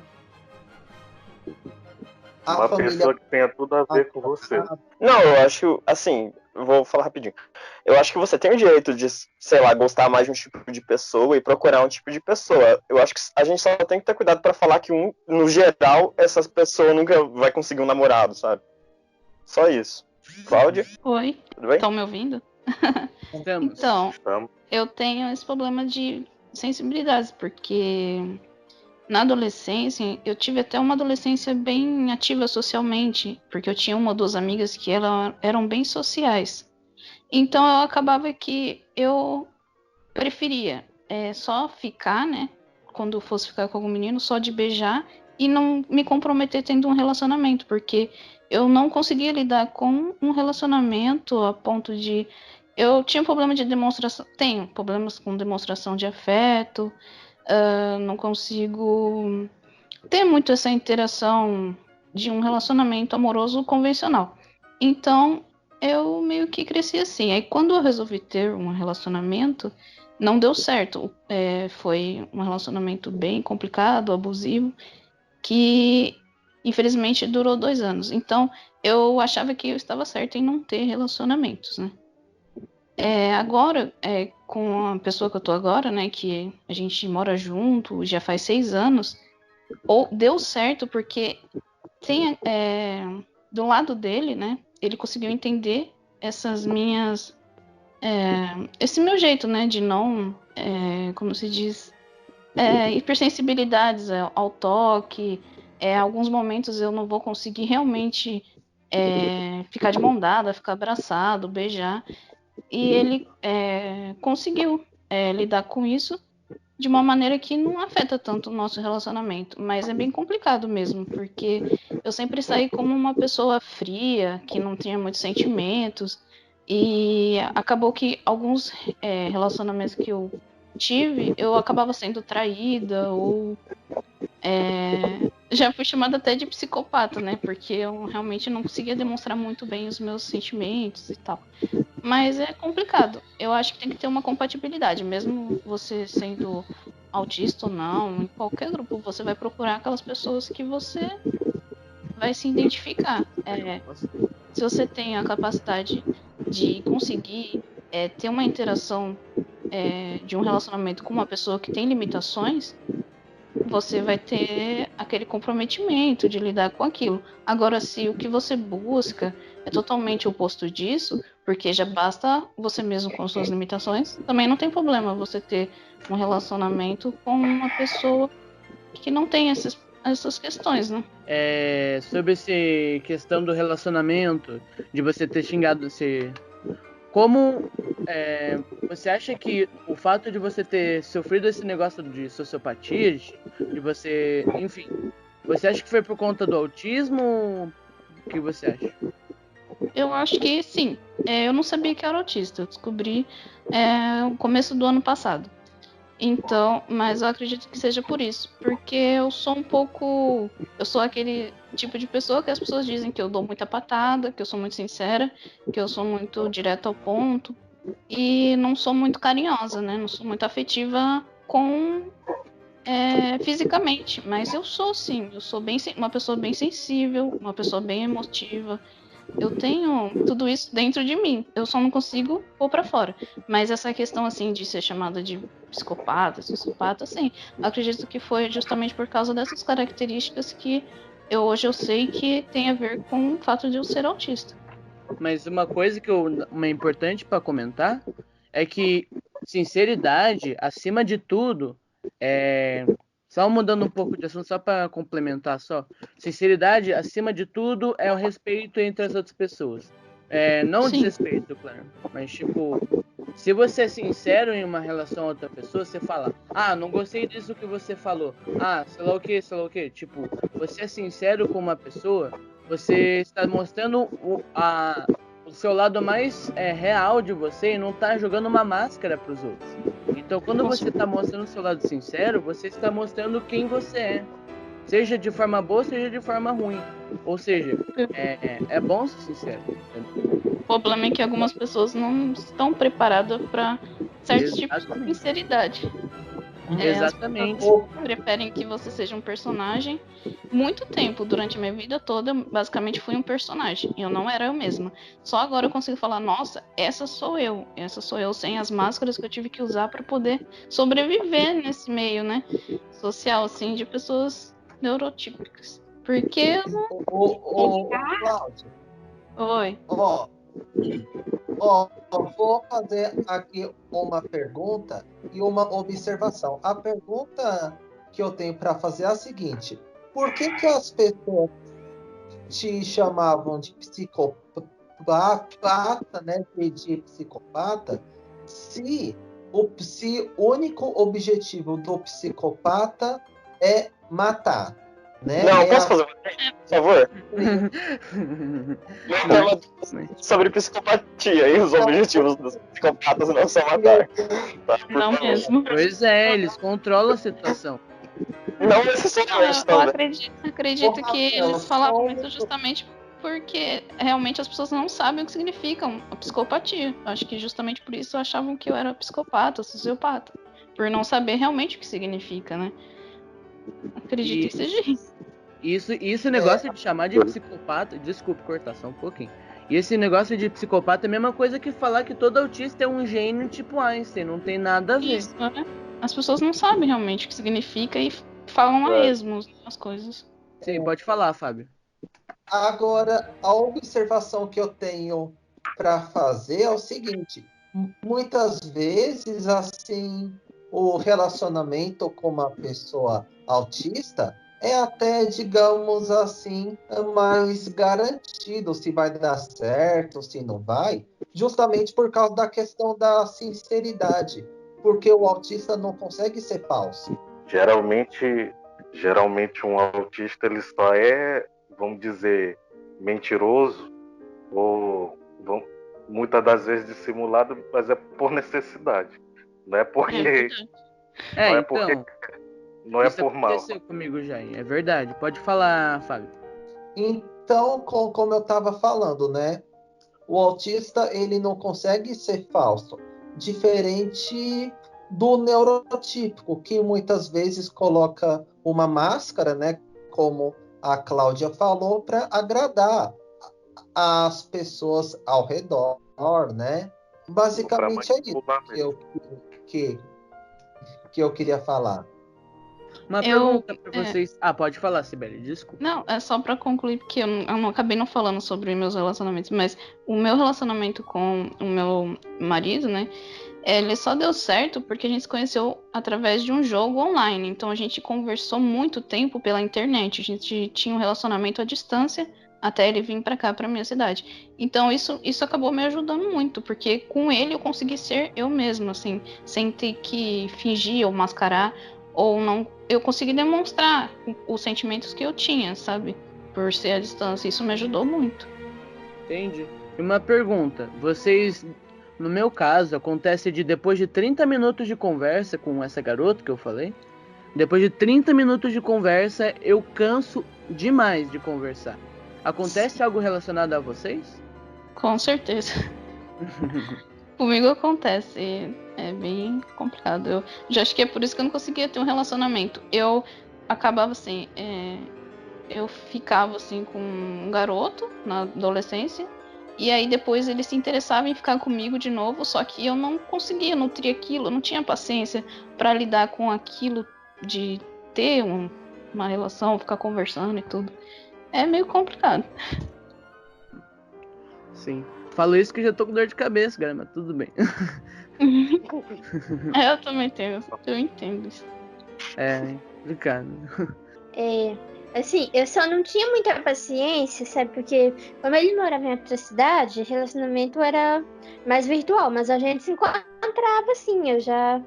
A Uma família. pessoa que tenha tudo a ver com você. Não, eu acho, assim, vou falar rapidinho. Eu acho que você tem o direito de, sei lá, gostar mais de um tipo de pessoa e procurar um tipo de pessoa. Eu acho que a gente só tem que ter cuidado pra falar que, no geral, essa pessoa nunca vai conseguir um namorado, sabe? Só isso. Cláudia, Oi, tudo bem? estão me ouvindo? Estamos. Então, Vamos. eu tenho esse problema de sensibilidades, porque na adolescência, eu tive até uma adolescência bem ativa socialmente, porque eu tinha uma ou duas amigas que eram bem sociais. Então, eu acabava que eu preferia só ficar, né? Quando eu fosse ficar com algum menino, só de beijar e não me comprometer tendo um relacionamento, porque eu não conseguia lidar com um relacionamento a ponto de... Eu tinha problema de demonstração... Tenho problemas com demonstração de afeto, não consigo ter muito essa interação de um relacionamento amoroso convencional. Então, eu meio que cresci assim. Aí, quando eu resolvi ter um relacionamento, não deu certo. Foi um relacionamento bem complicado, abusivo, que infelizmente durou 2 anos. Então, eu achava que eu estava certa em não ter relacionamentos, né? Agora, com a pessoa que eu tô agora, né, que a gente mora junto, já faz 6 anos, deu certo porque tem, do lado dele, né, ele conseguiu entender essas minhas, esse meu jeito, né, de não, como se diz, hipersensibilidades ao toque, alguns momentos eu não vou conseguir realmente ficar de mão dada, ficar abraçado, beijar, e ele conseguiu lidar com isso de uma maneira que não afeta tanto o nosso relacionamento, mas é bem complicado mesmo, porque eu sempre saí como uma pessoa fria, que não tinha muitos sentimentos, e acabou que alguns relacionamentos que eu tive, eu acabava sendo traída, ou já fui chamada até de psicopata, né? Porque eu realmente não conseguia demonstrar muito bem os meus sentimentos e tal. Mas é complicado. Eu acho que tem que ter uma compatibilidade, mesmo você sendo autista ou não, em qualquer grupo, você vai procurar aquelas pessoas que você vai se identificar. Se você tem a capacidade de conseguir ter uma interação de um relacionamento com uma pessoa que tem limitações, você vai ter aquele comprometimento de lidar com aquilo. Agora, se o que você busca é totalmente o oposto disso, porque já basta você mesmo com suas limitações, também não tem problema você ter um relacionamento com uma pessoa que não tem essas questões, né? Sobre essa questão do relacionamento, de você ter xingado você. Como você acha que o fato de você ter sofrido esse negócio de sociopatia, de você, enfim, você acha que foi por conta do autismo? O que você acha? Eu acho que sim. Eu não sabia que era autista. Eu descobri no começo do ano passado. Então, mas eu acredito que seja por isso. Porque eu sou um pouco. Eu sou aquele tipo de pessoa que as pessoas dizem que eu dou muita patada, que eu sou muito sincera, que eu sou muito direta ao ponto. E não sou muito carinhosa, né? Não sou muito afetiva fisicamente. Mas eu sou, sim. Eu sou uma pessoa bem sensível, uma pessoa bem emotiva. Eu tenho tudo isso dentro de mim. Eu só não consigo pôr pra fora. Mas essa questão, assim, de ser chamada de psicopata, sociopata, assim, eu acredito que foi justamente por causa dessas características que hoje eu sei que tem a ver com o fato de eu ser autista. Mas uma coisa uma importante para comentar é que sinceridade, acima de tudo, só mudando um pouco de assunto, só para complementar só. Sinceridade, acima de tudo, é o respeito entre as outras pessoas. Não o Sim. desrespeito, claro. Mas, tipo, se você é sincero em uma relação a outra pessoa, você fala, não gostei disso que você falou. Sei lá o que, sei lá o que. Tipo, você é sincero com uma pessoa, você está mostrando o seu lado mais real de você e não está jogando uma máscara para os outros. Então, quando você está mostrando o seu lado sincero, você está mostrando quem você é. Seja de forma boa, seja de forma ruim. Ou seja, é bom ser sincero. O problema é que algumas pessoas não estão preparadas para certos tipos de sinceridade. Exatamente. As pessoas preferem que você seja um personagem. Muito tempo, durante a minha vida toda, basicamente fui um personagem. Eu não era eu mesma. Só agora eu consigo falar, nossa, essa sou eu. Essa sou eu sem as máscaras que eu tive que usar para poder sobreviver nesse meio, né? Social, assim, de pessoas neurotípicas. Porque eu não... Cláudio. Oi. Vou fazer aqui uma pergunta e uma observação. A pergunta que eu tenho para fazer é a seguinte: por que as pessoas te chamavam de psicopata, né? De psicopata, se o único objetivo do psicopata é matar, né? Não, posso fazer uma pergunta, por favor? Sobre psicopatia e os objetivos dos psicopatas não são matar. Tá? Não mesmo. Pois é, eles controlam a situação. Não necessariamente Eu também. acredito que eles falavam isso justamente porque realmente as pessoas não sabem o que significa a psicopatia. Acho que justamente por isso achavam que eu era psicopata, sociopata. Por não saber realmente o que significa, né? Acredito que seja isso. Esse negócio de chamar de psicopata... Desculpe cortar só um pouquinho. E esse negócio de psicopata é a mesma coisa que falar que todo autista é um gênio tipo Einstein. Não tem nada a ver. Isso, né? As pessoas não sabem realmente o que significa e falam a esmo as coisas. Sim, pode falar, Fábio. Agora, a observação que eu tenho para fazer é o seguinte: muitas vezes, assim, o relacionamento com uma pessoa autista é até, digamos assim, mais garantido se vai dar certo, se não vai, justamente por causa da questão da sinceridade. porque o autista não consegue ser falso. Geralmente um autista ele só é, vamos dizer, mentiroso ou muitas das vezes dissimulado, mas é por necessidade. Não é porque, não é porque, Então, não é isso por mal. aconteceu comigo já, é verdade. Pode falar, Fábio. Então, como eu estava falando, né? O autista, ele não consegue ser falso. Diferente do neurotípico, que muitas vezes coloca uma máscara, né? Como a Cláudia falou, para agradar as pessoas ao redor, né? Basicamente é isso que eu queria falar. Uma pergunta para vocês. Pode falar, Sibeli, desculpa. Não, é só pra concluir, porque eu não acabei não falando sobre meus relacionamentos, mas o meu relacionamento com o meu marido, né, ele só deu certo porque a gente se conheceu através de um jogo online. Então a gente conversou muito tempo pela internet, a gente tinha um relacionamento à distância até ele vir pra cá, pra minha cidade. Então isso acabou me ajudando muito, porque com ele eu consegui ser eu mesma, assim, sem ter que fingir ou mascarar, ou não, eu consegui demonstrar os sentimentos que eu tinha, sabe? Por ser à distância, isso me ajudou muito. Entendi. E uma pergunta, vocês, no meu caso, acontece depois de 30 minutos de conversa com essa garota que eu falei, depois de 30 minutos de conversa, eu canso demais de conversar. Acontece algo relacionado a vocês? Com certeza. Comigo acontece, é bem complicado. Eu já acho que é por isso que eu não conseguia ter um relacionamento. Eu acabava assim, eu ficava assim com um garoto na adolescência, e aí depois ele se interessava em ficar comigo de novo, só que eu não conseguia nutrir aquilo, eu não tinha paciência para lidar com aquilo de ter uma relação, ficar conversando e tudo. É meio complicado. Sim. Falo isso que já tô com dor de cabeça, cara, mas tudo bem. Eu também tenho, eu entendo isso. É, complicado. Assim, eu só não tinha muita paciência, sabe? Porque como ele morava em outra cidade, o relacionamento era mais virtual, mas a gente se encontrava assim. Eu já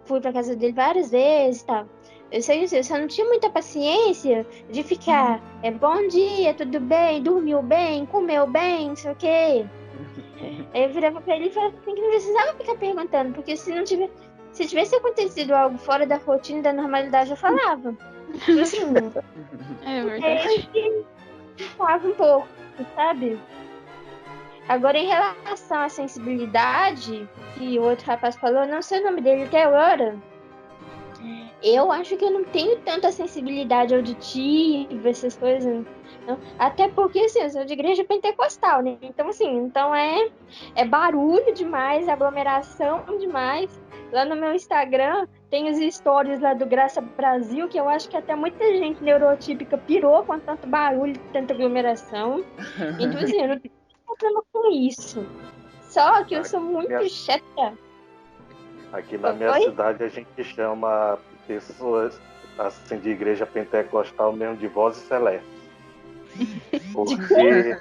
fui pra casa dele várias vezes e tal. Eu sei disso, eu só não tinha muita paciência de ficar, bom dia, tudo bem, dormiu bem, comeu bem, não sei o quê. Aí eu virava pra ele e falava assim, que não precisava ficar perguntando, porque se tivesse acontecido algo fora da rotina, da normalidade, eu falava. Assim, É verdade. um pouco, sabe? Agora, em relação à sensibilidade, que o outro rapaz falou, não sei o nome dele até agora, eu acho que eu não tenho tanta sensibilidade auditiva, essas coisas. Não. Até porque, assim, eu sou de igreja pentecostal, né? Então, assim, é barulho demais, aglomeração demais. Lá no meu Instagram tem os stories lá do Graça Brasil, que eu acho que até muita gente neurotípica pirou com tanto barulho, tanta aglomeração. Então, assim, eu não tenho problema com isso. Só que eu sou muito chata. Aqui na minha cidade a gente chama pessoas assim de igreja pentecostal mesmo de vozes celestes. Porque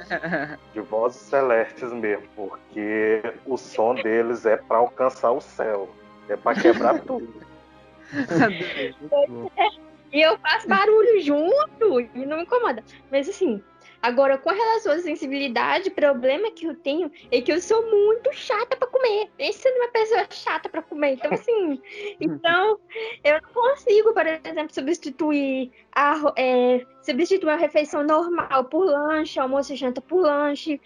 de vozes celestes mesmo, porque o som deles é para alcançar o céu, é para quebrar tudo. E eu faço barulho junto e não me incomoda. Mas assim, agora com relação à sensibilidade, o problema que eu tenho é que eu sou muito chata pra comer. Pensa numa pessoa chata pra comer. Então, assim, eu não consigo, por exemplo, substituir a refeição normal por lanche, almoço e janta por lanche,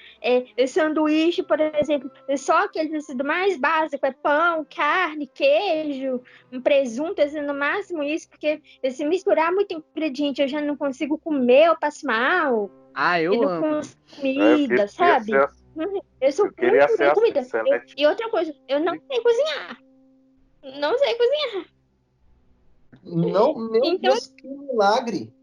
sanduíche, por exemplo, só aquele tecido mais básico, é pão, carne, queijo, um presunto, no máximo isso, porque se misturar muito ingrediente, eu já não consigo comer, eu passo mal. Eu amo. Comida, sabe? Eu sou muito ruim comida. E outra coisa, eu não sei cozinhar. Não sei cozinhar. Não, meu Deus, que milagre.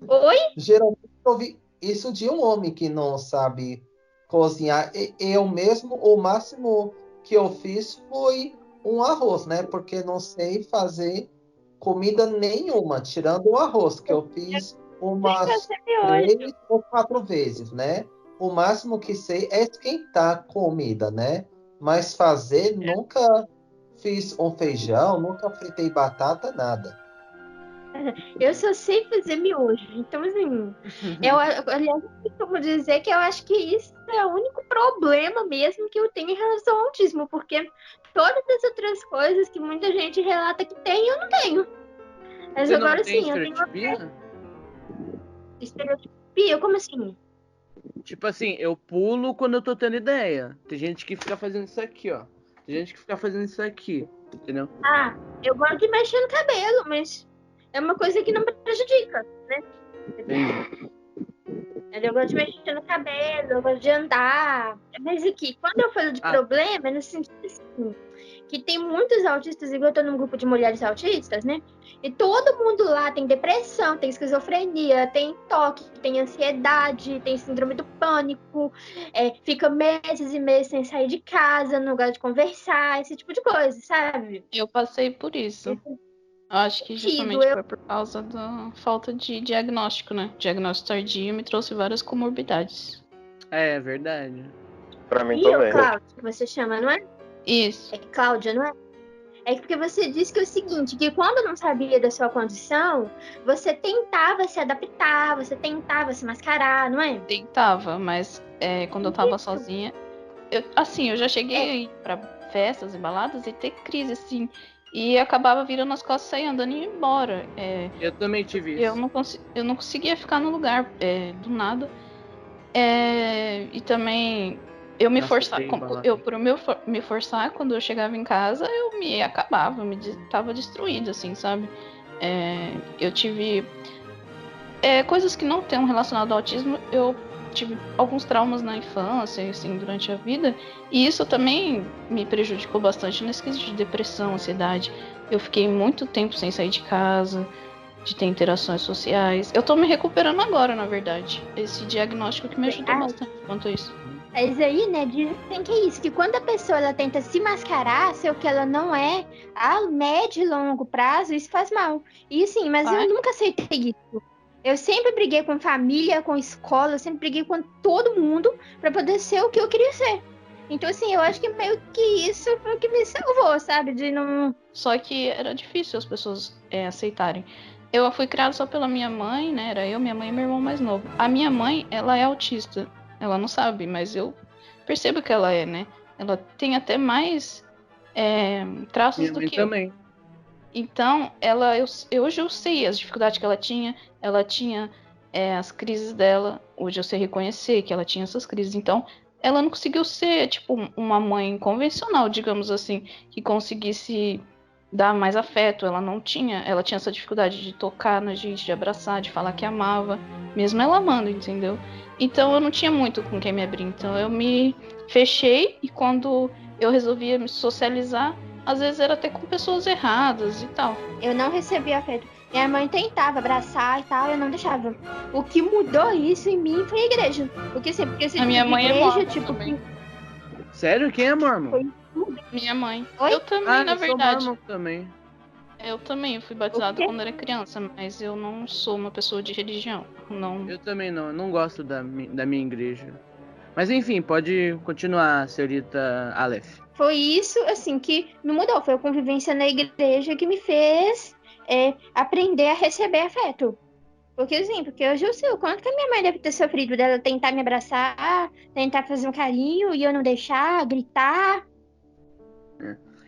Oi? Geralmente eu ouvi isso de um homem que não sabe cozinhar. Eu mesmo, o máximo que eu fiz foi um arroz, né? Porque não sei fazer comida nenhuma, tirando o arroz, que eu fiz umas 3 ou 4 vezes, né? O máximo que sei é esquentar comida, né? Mas fazer nunca fiz um feijão, nunca fritei batata, nada. Eu só sei fazer miojo. Então, assim, aliás, eu costumo dizer que eu acho que isso é o único problema mesmo que eu tenho em relação ao autismo, porque todas as outras coisas que muita gente relata que tem, eu não tenho. Mas Você agora não tem sim, eu tenho uma estereotipia? estereotipia. Como assim? Tipo assim, eu pulo quando eu tô tendo ideia. Tem gente que fica fazendo isso aqui, ó. Tem gente que fica fazendo isso aqui, entendeu? Ah, eu gosto de mexer no cabelo, mas é uma coisa que não me prejudica, né? Entendi. Eu gosto de mexer no cabelo, eu gosto de andar. Mas aqui, quando eu falo de Ah. problema, é no sentido assim, que tem muitos autistas, igual eu tô num grupo de mulheres autistas, né? E todo mundo lá tem depressão, tem esquizofrenia, tem toque, tem ansiedade, tem síndrome do pânico, fica meses e meses sem sair de casa, não gosta de conversar, esse tipo de coisa, sabe? Eu passei por isso. Eu acho que justamente foi por causa da falta de diagnóstico, né? Diagnóstico tardio me trouxe várias comorbidades. É verdade. Pra mim E também. o Cláudio, que você chama, não é? Isso. É Cláudia, não é? É porque você disse que é o seguinte, que quando não sabia da sua condição, você tentava se adaptar, você tentava se mascarar, não é? Tentava, mas quando eu tava sozinha, eu já cheguei a ir pra festas e baladas e ter crise, assim, e acabava virando as costas, sair andando e ir embora. Eu também tive isso. Eu não conseguia ficar no lugar do nada. E também eu me forçava, me forçar quando eu chegava em casa, eu me acabava, tava destruída, assim, sabe? Eu tive coisas que não tenham relacionado ao autismo, eu tive alguns traumas na infância, assim, durante a vida, e isso também me prejudicou bastante nesse quesito de depressão, ansiedade. Eu fiquei muito tempo sem sair de casa, de ter interações sociais. Eu tô me recuperando agora, na verdade. Esse diagnóstico que me ajudou bastante quanto a isso. Mas aí, né, dizem que é isso, que quando a pessoa ela tenta se mascarar, ser o que ela não é, a médio e longo prazo, isso faz mal. E sim, mas eu nunca aceitei isso. Eu sempre briguei com família, com escola, eu sempre briguei com todo mundo pra poder ser o que eu queria ser. Então, assim, eu acho que meio que isso foi o que me salvou, sabe? De não. Só que era difícil as pessoas aceitarem. Eu fui criada só pela minha mãe, né? Era eu, minha mãe e meu irmão mais novo. A minha mãe, ela é autista. Ela não sabe, mas eu percebo que ela é, né? Ela tem até mais traços do que eu. Também. Então, hoje eu sei as dificuldades que ela tinha. Ela tinha as crises dela. Hoje eu sei reconhecer que ela tinha essas crises. Então, ela não conseguiu ser, tipo, uma mãe convencional, digamos assim, que conseguisse dar mais afeto. Ela tinha essa dificuldade de tocar na gente, de abraçar, de falar que amava, mesmo ela amando, entendeu? Então, eu não tinha muito com quem me abrir. Então, eu me fechei e quando eu resolvia me socializar, às vezes era até com pessoas erradas e tal. Eu não recebia afeto. Minha mãe tentava abraçar e tal, eu não deixava. O que mudou isso em mim foi a igreja. Porque a minha mãe igreja, é mormon tipo, também. Sério? Quem é mormon? Minha mãe. Oi? Eu também, na verdade. Sou mormon também. Eu também fui batizada quando era criança, mas eu não sou uma pessoa de religião. Não. Eu também não. Eu não gosto da minha igreja. Mas enfim, pode continuar, senhorita Aleph. Foi isso, assim, que me mudou. Foi a convivência na igreja que me fez aprender a receber afeto. Porque, assim, porque hoje eu sei o quanto que a minha mãe deve ter sofrido dela tentar me abraçar, tentar fazer um carinho e eu não deixar, gritar.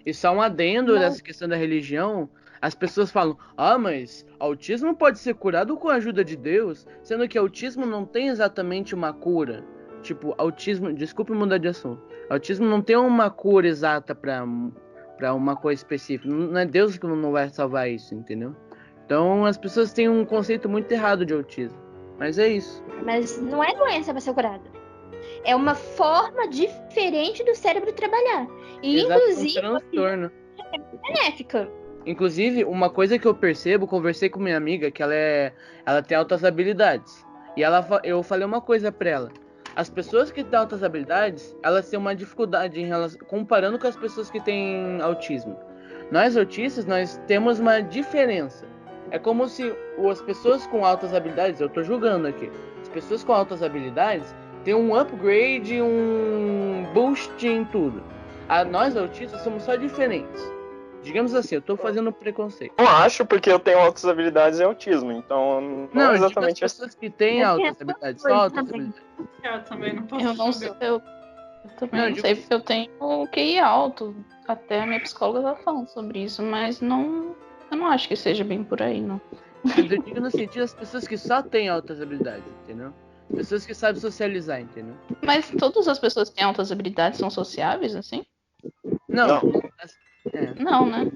E só um adendo dessa questão da religião, as pessoas falam, mas autismo pode ser curado com a ajuda de Deus, sendo que autismo não tem exatamente uma cura. Tipo, autismo, desculpe mudar de assunto, autismo não tem uma cura exata pra uma coisa específica, não é Deus que não vai salvar isso, entendeu? Então as pessoas têm um conceito muito errado de autismo, mas é isso. Mas não é doença pra ser curada. É uma forma diferente do cérebro trabalhar. E, inclusive, um transtorno. É benéfica. Inclusive, uma coisa que eu percebo, conversei com minha amiga, que ela tem altas habilidades. E eu falei uma coisa pra ela. As pessoas que têm altas habilidades, elas têm uma dificuldade em relação, comparando com as pessoas que têm autismo. Nós autistas, nós temos uma diferença. É como se as pessoas com altas habilidades, eu tô julgando aqui, as pessoas com altas habilidades têm um upgrade, um boost em tudo. Nós autistas somos só diferentes. Digamos assim, eu tô fazendo preconceito. Não acho, porque eu tenho altas habilidades em autismo, então não é eu digo exatamente as assim. pessoas que têm Eu altas tenho habilidades, coisa só altas também. habilidades. Eu também não posso Eu não sei, julgar. eu também Não, não digo sei, assim. porque eu tenho QI alto. Até a minha psicóloga tá falando sobre isso, mas não, eu não acho que seja bem por aí, não. Mas eu digo no sentido das pessoas que só têm altas habilidades, entendeu? Pessoas que sabem socializar, entendeu? Mas todas as pessoas que têm altas habilidades são sociáveis, assim? Não. Não. Não, né?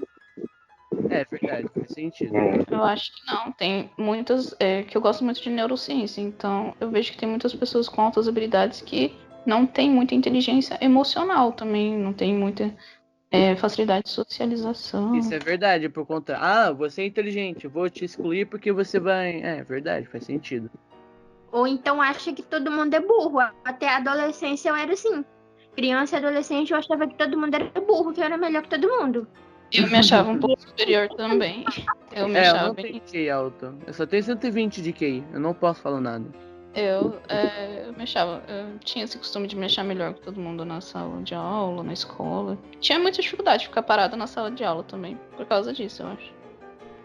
É verdade, faz sentido. Eu acho que não. Tem muitas. Que eu gosto muito de neurociência, então eu vejo que tem muitas pessoas com altas habilidades que não têm muita inteligência emocional também, não tem muita facilidade de socialização. Isso é verdade, por conta. Ah, você é inteligente, eu vou te excluir porque você vai. É verdade, faz sentido. Ou então acha que todo mundo é burro. Até a adolescência eu era assim. Criança e adolescente eu achava que todo mundo era burro, que eu era melhor que todo mundo. Eu me achava um pouco superior também. Eu me Eu achava não bem. tenho QI alto. Eu só tenho 120 de QI, eu não posso falar nada. Eu me achava. Eu tinha esse costume de me achar melhor que todo mundo na sala de aula, na escola. Tinha muita dificuldade de ficar parada na sala de aula também, por causa disso, eu acho.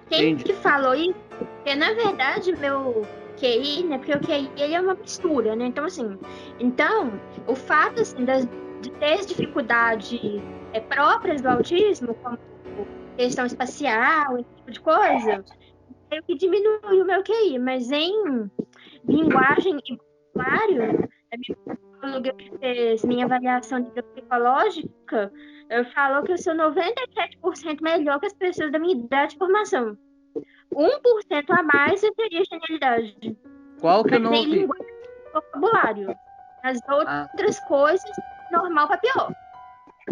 Quem Entendi. que falou isso? Porque na verdade meu QI, né? Porque o QI ele é uma mistura, né? Então assim, o fato assim de ter as dificuldades próprias do autismo, como questão espacial, esse tipo de coisa, é o que diminui o meu QI, mas em linguagem e vocabulário, a minha psicóloga que fez minha avaliação psicológica, falou que eu sou 97% melhor que as pessoas da minha idade de formação. 1% a mais eu teria genialidade. Qual que eu Mas não em ouvi? linguagem e vocabulário. As outras coisas, normal pra pior.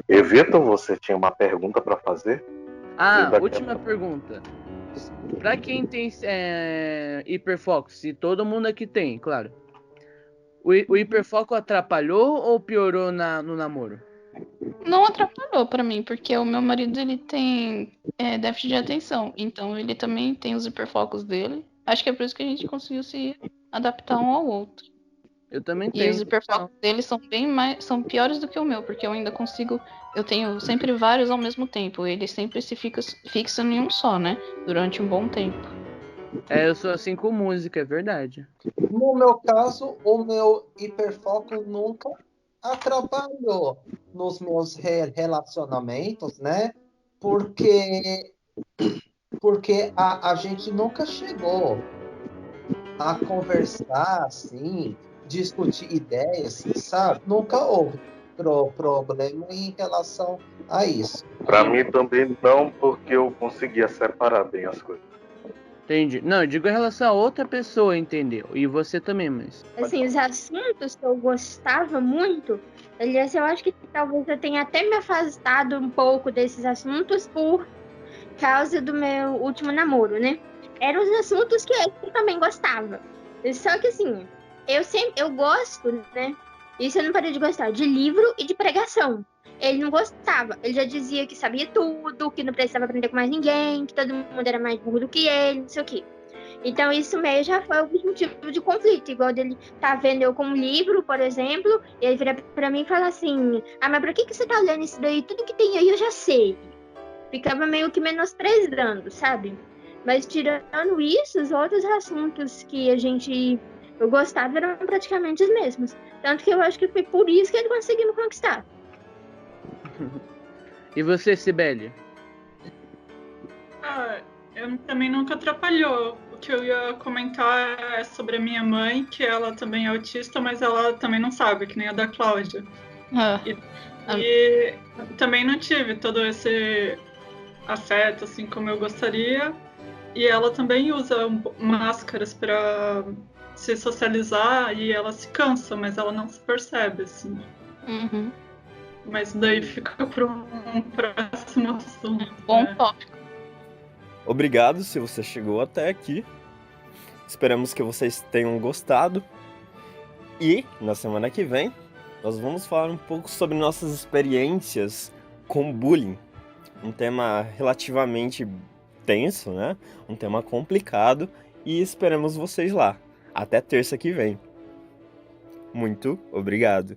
Evito, você tinha uma pergunta para fazer? Última pergunta. Pra quem tem hiperfoco, se todo mundo aqui tem, claro. O hiperfoco atrapalhou ou piorou no namoro? Não atrapalhou pra mim, porque o meu marido ele tem déficit de atenção, então ele também tem os hiperfocos dele. Acho que é por isso que a gente conseguiu se adaptar um ao outro. Eu também E tenho. os hiperfocos dele são piores do que o meu, porque eu ainda consigo. Eu tenho sempre vários ao mesmo tempo. Ele sempre se fixa em um só, né? Durante um bom tempo. Eu sou assim com música, é verdade. No meu caso, o meu hiperfoco nunca atrapalhou nos meus relacionamentos, né? Porque a gente nunca chegou a conversar assim, discutir ideias, sabe? Nunca houve problema em relação a isso. Para mim também não, porque eu conseguia separar bem as coisas. Entendi. Não, eu digo em relação a outra pessoa, entendeu? E você também, mas. Assim, os assuntos que eu gostava muito, aliás, eu acho que talvez eu tenha até me afastado um pouco desses assuntos por causa do meu último namoro, né? Eram os assuntos que ele também gostava. Só que assim, eu gosto, né? Isso eu não parei de gostar, de livro e de pregação. Ele não gostava. Ele já dizia que sabia tudo, que não precisava aprender com mais ninguém, que todo mundo era mais burro do que ele, não sei o quê. Então isso meio já foi algum motivo de conflito. Igual dele tá vendo eu com um livro, por exemplo, e ele vira pra mim e fala assim: ah, mas pra que você tá lendo isso daí? Tudo que tem aí eu já sei. Ficava meio que menosprezando, sabe? Mas tirando isso, os outros assuntos que eu gostava eram praticamente os mesmos. Tanto que eu acho que foi por isso que ele conseguiu me conquistar. E você, Sibeli? Eu também nunca atrapalhou. O que eu ia comentar é sobre a minha mãe, que ela também é autista, mas ela também não sabe, que nem a da Cláudia. E também não tive todo esse afeto, assim, como eu gostaria. E ela também usa máscaras para se socializar e ela se cansa, mas ela não se percebe, assim. Uhum. Mas daí fica para um próximo assunto. Bom tópico. Obrigado se você chegou até aqui. Esperamos que vocês tenham gostado. E na semana que vem, nós vamos falar um pouco sobre nossas experiências com bullying. Um tema relativamente tenso, né? Um tema complicado. E esperamos vocês lá. Até terça que vem. Muito obrigado.